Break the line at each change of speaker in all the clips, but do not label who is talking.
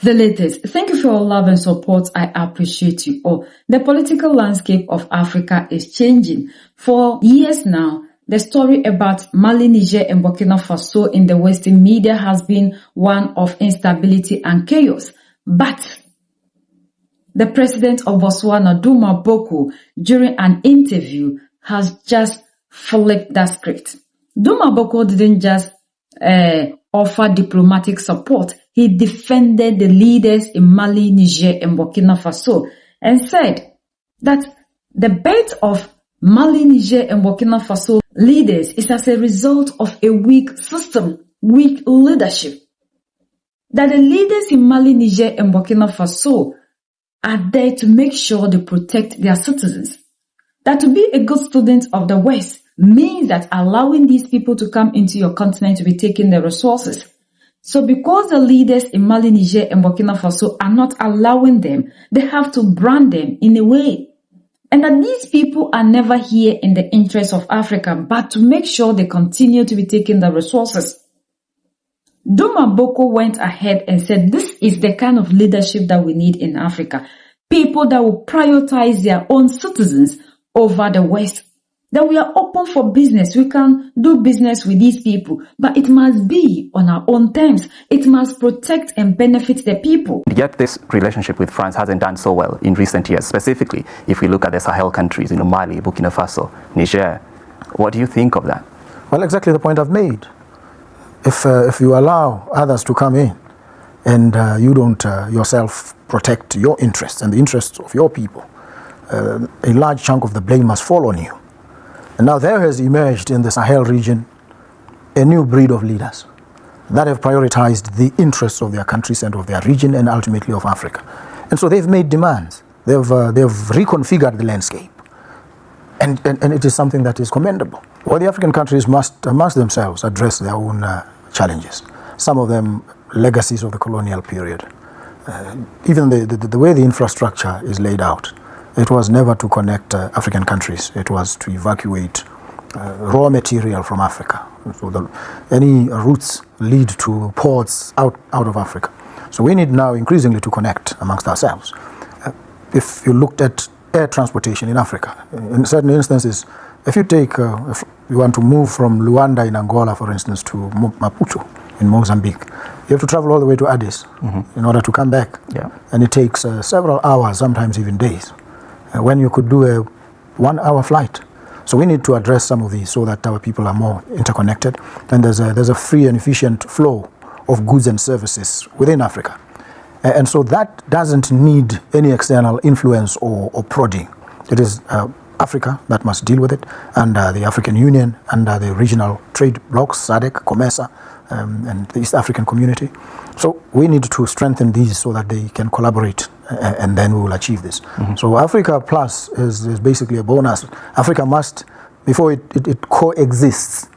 The latest. Thank you for your love and support. I appreciate you all. The political landscape of Africa is changing. For years now, the story about Mali, Niger, and Burkina Faso in the Western media has been one of instability and chaos. But the president of Botswana, Duma, Boko, during an interview, has just flipped that script. Duma Boko didn't just offer diplomatic support. He defended the leaders in Mali, Niger, and Burkina Faso and said that the birth of Mali, Niger, and Burkina Faso leaders is as a result of a weak system, weak leadership. That the leaders in Mali, Niger, and Burkina Faso are there to make sure they protect their citizens. That to be a good student of the West means that allowing these people to come into your continent to be taking the resources. So because the leaders in Mali, Niger, and Burkina Faso are not allowing them, they have to brand them in a way. And that these people are never here in the interest of Africa, but to make sure they continue to be taking the resources. Duma Boko went ahead and said this is the kind of leadership that we need in Africa. People that will prioritize their own citizens over the West. That we are open for business. We can do business with these people, but it must be on our own terms. It must protect and benefit the people.
Yet this relationship with France hasn't done so well in recent years, specifically if we look at the Sahel countries, Mali, Burkina Faso, Niger. What do you think of that?
Well, exactly the point I've made. If you allow others to come in and you don't yourself protect your interests and the interests of your people, a large chunk of the blame must fall on you. And now there has emerged in the Sahel region a new breed of leaders that have prioritized the interests of their countries and of their region and ultimately of Africa. And so they've made demands. They've reconfigured the landscape. And it is something that is commendable. Well, the African countries must amongst themselves address their own challenges. Some of them legacies of the colonial period. Even the way the infrastructure is laid out, it was never to connect African countries. It was to evacuate raw material from Africa. So any routes lead to ports out of Africa. So we need now increasingly to connect amongst ourselves. If you looked at air transportation in Africa, in certain instances, if you take, if you want to move from Luanda in Angola, for instance, to Maputo in Mozambique, you have to travel all the way to Addis in order to come back.
Yeah.
And it takes several hours, sometimes even days, when you could do a 1-hour flight. So we need to address some of these so that our people are more interconnected and there's a free and efficient flow of goods and services within Africa. And so that doesn't need any external influence or prodding. It is Africa that must deal with it, and the African Union, and the regional trade blocs, SADC, COMESA, and the East African Community. So we need to strengthen these so that they can collaborate, and then we will achieve this. So Africa Plus is basically a bonus. Africa must, before it coexists,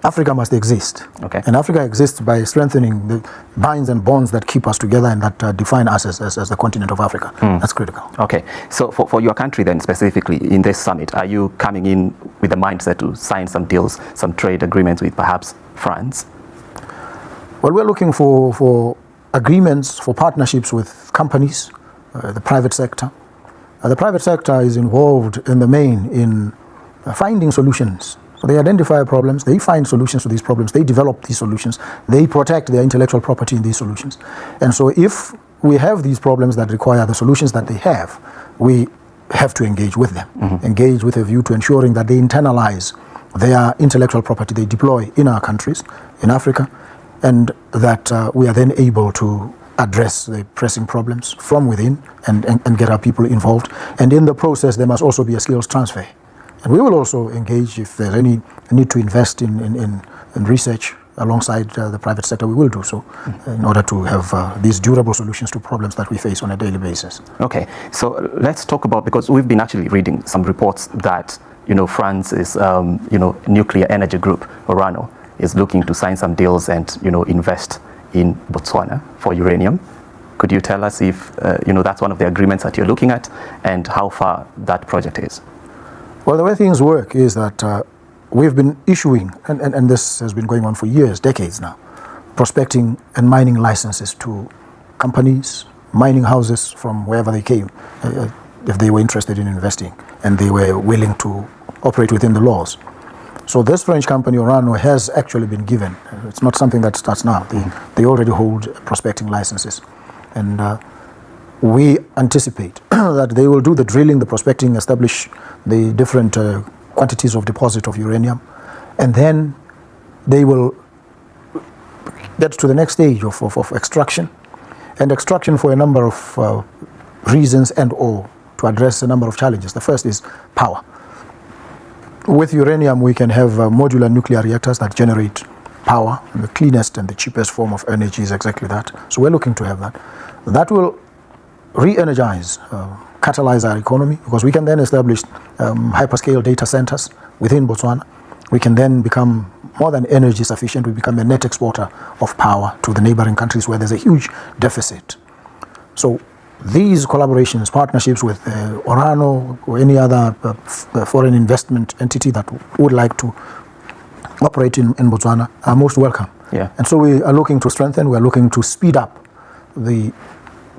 Africa must exist.
Okay.
And Africa exists by strengthening the binds and bonds that keep us together and that define us as the continent of Africa. That's critical.
Okay. So for your country then specifically in this summit, are you coming in with the mindset to sign some deals, some trade agreements with perhaps France?
Well, we're looking for agreements, for partnerships with companies, the private sector. The private sector is involved in the main in finding solutions. So they identify problems, they find solutions to these problems, they develop these solutions, they protect their intellectual property in these solutions. And so if we have these problems that require the solutions that they have, we have to engage with them, engage with a view to ensuring that they internalize their intellectual property they deploy in our countries, in Africa, and that we are then able to address the pressing problems from within and get our people involved. And in the process, there must also be a skills transfer. And we will also engage if there's any need to invest in research alongside the private sector. We will do so in order to have these durable solutions to problems that we face on a daily basis.
Okay, so let's talk about, because we've been actually reading some reports that France is nuclear energy group Uranium is looking to sign some deals and invest in Botswana for uranium. Could you tell us if that's one of the agreements that you're looking at and how far that project is?
Well, the way things work is that we've been issuing, and this has been going on for years, decades now, prospecting and mining licenses to companies, mining houses from wherever they came, if they were interested in investing and they were willing to operate within the laws. So this French company, Uranium, has actually been given. It's not something that starts now. They already hold prospecting licenses. And we anticipate that they will do the drilling, the prospecting, establish the different quantities of deposit of uranium, and then they will get to the next stage of extraction. And extraction for a number of reasons and or to address a number of challenges. The first is power. With uranium, we can have modular nuclear reactors that generate power. And the cleanest and the cheapest form of energy is exactly that. So we're looking to have that. That will re-energize, catalyze our economy, because we can then establish hyperscale data centers within Botswana. We can then become more than energy sufficient. We become a net exporter of power to the neighboring countries where there's a huge deficit. So these collaborations, partnerships with Orano or any other foreign investment entity that would like to operate in Botswana are most welcome.
Yeah.
And so we are looking to strengthen, we are looking to speed up the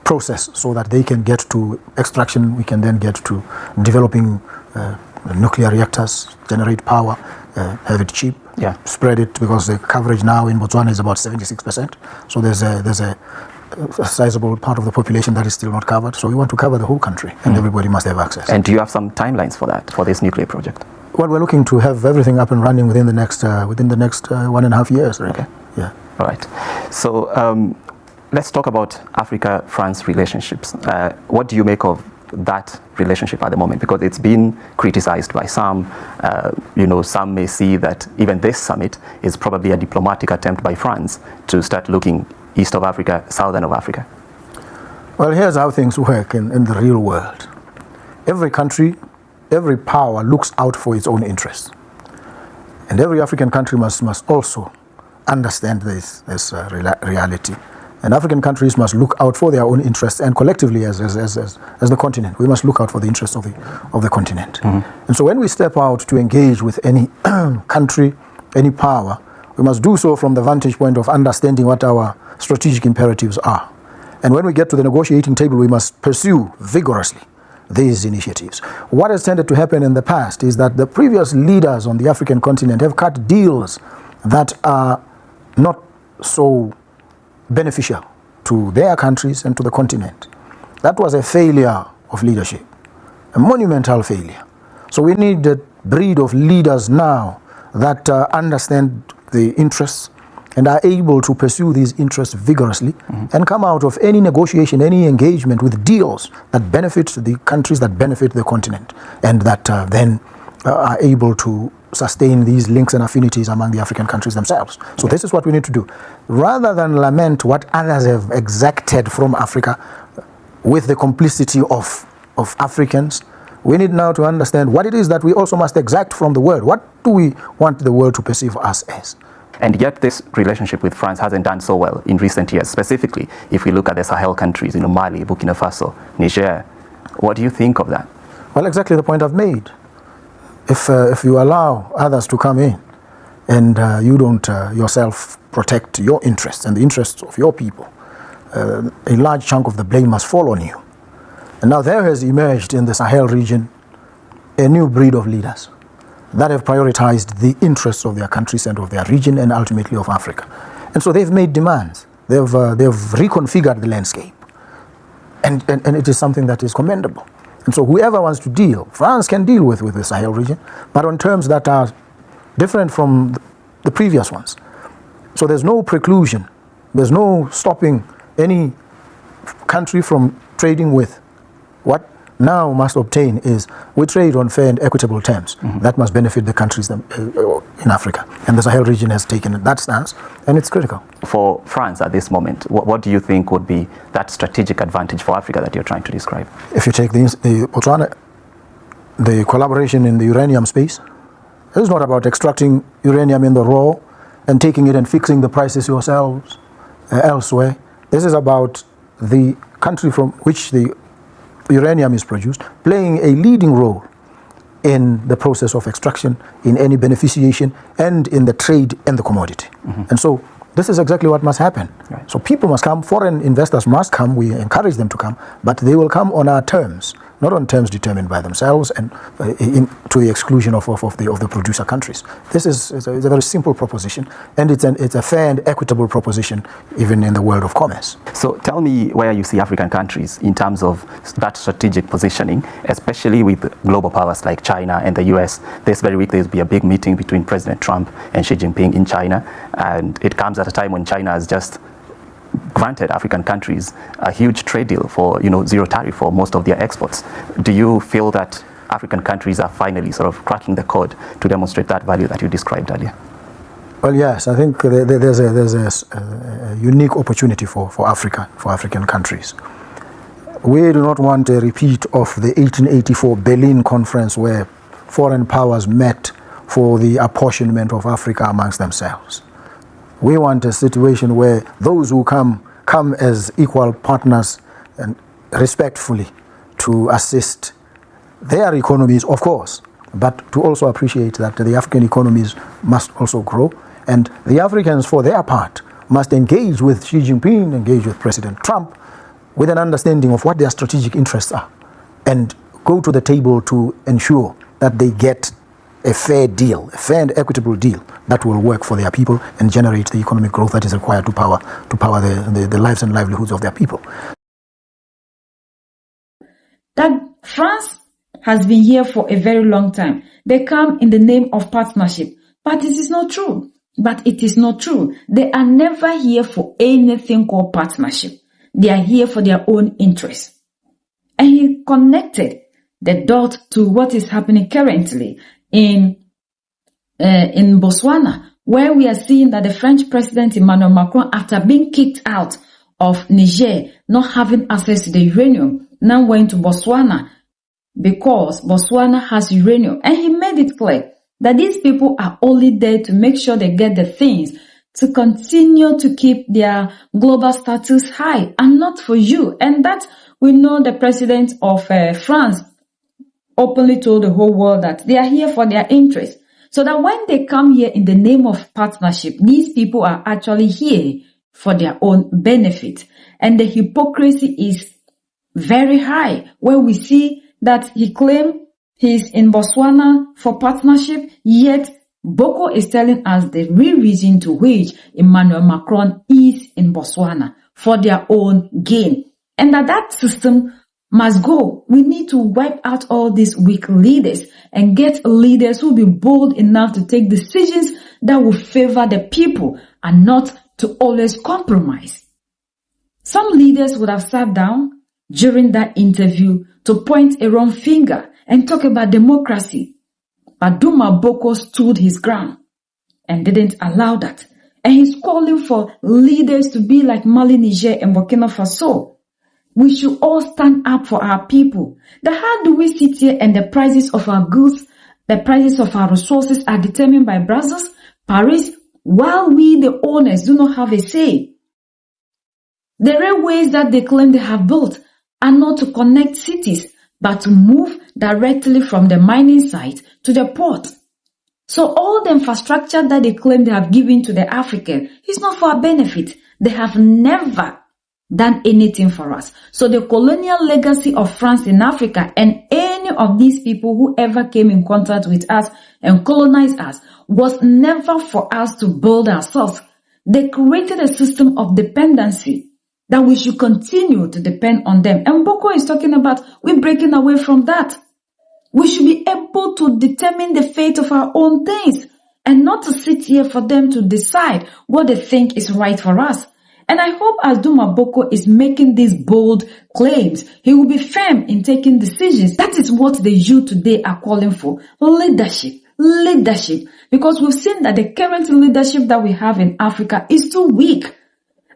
process so that they can get to extraction, we can then get to developing nuclear reactors, generate power, have it cheap, spread it, because the coverage now in Botswana is about 76%. So there's a sizable part of the population that is still not covered. So we want to cover the whole country, and everybody must have access.
And do you have some timelines for that, for this nuclear project?
Well, we're looking to have everything up and running within the next 1.5 years. Really.
Okay.
Yeah.
All right. So let's talk about Africa-France relationships. What do you make of that relationship at the moment? Because it's been criticized by some. Some may see that even this summit is probably a diplomatic attempt by France to start looking east of Africa, southern of Africa.
Well, here's how things work in the real world. Every country, every power looks out for its own interests. And every African country must also understand this reality. And African countries must look out for their own interests, and collectively as the continent, we must look out for the interests of the continent. Mm-hmm. And so when we step out to engage with any country, any power, we must do so from the vantage point of understanding what our strategic imperatives are. And when we get to the negotiating table, we must pursue vigorously these initiatives. What has tended to happen in the past is that the previous leaders on the African continent have cut deals that are not so beneficial to their countries and to the continent. That was a failure of leadership, a monumental failure. So we need a breed of leaders now that understand the interests and are able to pursue these interests vigorously, and come out of any negotiation, any engagement with deals that benefit the countries, that benefit the continent, and that then are able to sustain these links and affinities among the African countries themselves. So this is what we need to do. Rather than lament what others have exacted from Africa with the complicity of Africans, we need now to understand what it is that we also must exact from the world. What do we want the world to perceive us as?
And yet this relationship with France hasn't done so well in recent years, specifically if we look at the Sahel countries, Mali, Burkina Faso, Niger. What do you think of that?
Well, exactly the point I've made. If you allow others to come in and you don't yourself protect your interests and the interests of your people, a large chunk of the blame must fall on you. And now there has emerged in the Sahel region a new breed of leaders that have prioritized the interests of their countries and of their region and ultimately of Africa. And so they've made demands. They've reconfigured the landscape. And it is something that is commendable. And so whoever wants to deal, France can deal with the Sahel region, but on terms that are different from the previous ones. So there's no preclusion. There's no stopping any country from trading with. What now must obtain is we trade on fair and equitable terms. That must benefit the countries in Africa. And the Sahel region has taken that stance, and it's critical.
For France at this moment, what do you think would be that strategic advantage for Africa that you're trying to describe?
If you take the Botswana, the collaboration in the uranium space, it's not about extracting uranium in the raw and taking it and fixing the prices yourselves elsewhere. This is about the country from which the uranium is produced, playing a leading role in the process of extraction, in any beneficiation, and in the trade and the commodity. And so This is exactly what must happen.
Right.
So people must come, foreign investors must come, we encourage them to come, but they will come on our terms, not on terms determined by themselves and to the exclusion of the producer countries. This is a very simple proposition, and it's a fair and equitable proposition even in the world of commerce.
So tell me where you see African countries in terms of that strategic positioning, especially with global powers like China and the US. This very week there will be a big meeting between President Trump and Xi Jinping in China, and it comes at a time when China has just granted African countries a huge trade deal for, zero tariff for most of their exports. Do you feel that African countries are finally sort of cracking the code to demonstrate that value that you described earlier?
Well, yes, I think there's a unique opportunity for African countries. We do not want a repeat of the 1884 Berlin Conference where foreign powers met for the apportionment of Africa amongst themselves. We want a situation where those who come as equal partners and respectfully to assist their economies, of course, but to also appreciate that the African economies must also grow, and the Africans, for their part, must engage with Xi Jinping, engage with President Trump, with an understanding of what their strategic interests are, and go to the table to ensure that they get a fair deal, a fair and equitable deal that will work for their people and generate the economic growth that is required to power the lives and livelihoods of their people.
That France has been here for a very long time. They come in the name of partnership, but it is not true. They are never here for anything called partnership. They are here for their own interests. And he connected the dot to what is happening currently in Botswana, where we are seeing that the French President Emmanuel Macron, after being kicked out of Niger, not having access to the uranium, now went to Botswana because Botswana has uranium. And he made it clear that these people are only there to make sure they get the things to continue to keep their global status high and not for you. And that we know the President of France openly told the whole world that they are here for their interests. So that when they come here in the name of partnership, these people are actually here for their own benefit. And the hypocrisy is very high, where we see that he claimed he's in Botswana for partnership, yet Boko is telling us the real reason to which Emmanuel Macron is in Botswana, for their own gain. And that system must go. We need to wipe out all these weak leaders and get leaders who will be bold enough to take decisions that will favor the people and not to always compromise. Some leaders would have sat down during that interview to point a wrong finger and talk about democracy. But Duma Boko stood his ground and didn't allow that. And he's calling for leaders to be like Mali, Niger, and Burkina Faso. We should all stand up for our people. How do we sit here and the prices of our goods, the prices of our resources are determined by Brussels, Paris, while we, the owners, do not have a say? The railways that they claim they have built are not to connect cities, but to move directly from the mining site to the port. So all the infrastructure that they claim they have given to the African is not for our benefit. They have never done anything for us. So the colonial legacy of France in Africa and any of these people who ever came in contact with us and colonized us was never for us to build ourselves. They created a system of dependency that we should continue to depend on them. And Boko is talking about we're breaking away from that. We should be able to determine the fate of our own things and not to sit here for them to decide what they think is right for us. And I hope as Duma Boko is making these bold claims, he will be firm in taking decisions. That is what the youth today are calling for. Leadership. Because we've seen that the current leadership that we have in Africa is too weak.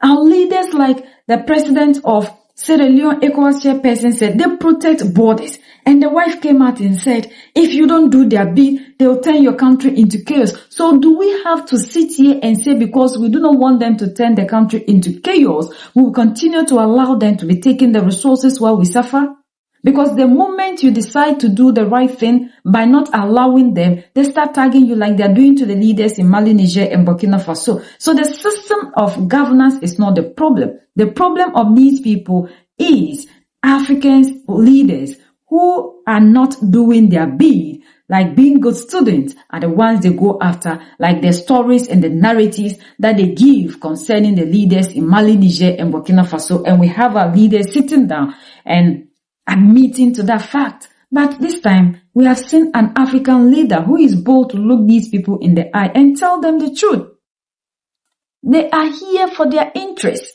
Our leaders like the president of Sierra Leone, ECOWAS chairperson, said they protect borders. And the wife came out and said, if you don't do their bit, they'll turn your country into chaos. So do we have to sit here and say because we do not want them to turn the country into chaos, we will continue to allow them to be taking the resources while we suffer? Because the moment you decide to do the right thing by not allowing them, they start tagging you like they're doing to the leaders in Mali, Niger, and Burkina Faso. So the system of governance is not the problem. The problem of these people is African leaders who are not doing their bid, like being good students, are the ones they go after, like the stories and the narratives that they give concerning the leaders in Mali, Niger, and Burkina Faso. And we have our leaders sitting down and admitting to that fact. But this time, we have seen an African leader who is bold to look these people in the eye and tell them the truth. They are here for their interests.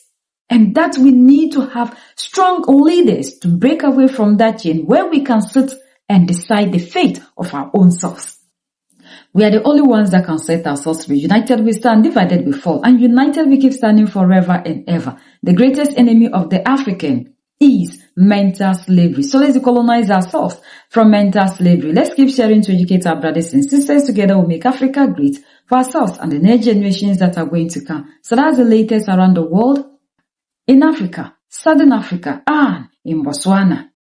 And that we need to have strong leaders to break away from that chain where we can sit and decide the fate of our own selves. We are the only ones that can set ourselves free. United we stand, divided we fall. And united we keep standing forever and ever. The greatest enemy of the African is mental slavery. So let's decolonize ourselves from mental slavery. Let's keep sharing to educate our brothers and sisters. Together we'll make Africa great for ourselves and the next generations that are going to come. So that's the latest around the world, in Africa, Southern Africa, and in Botswana.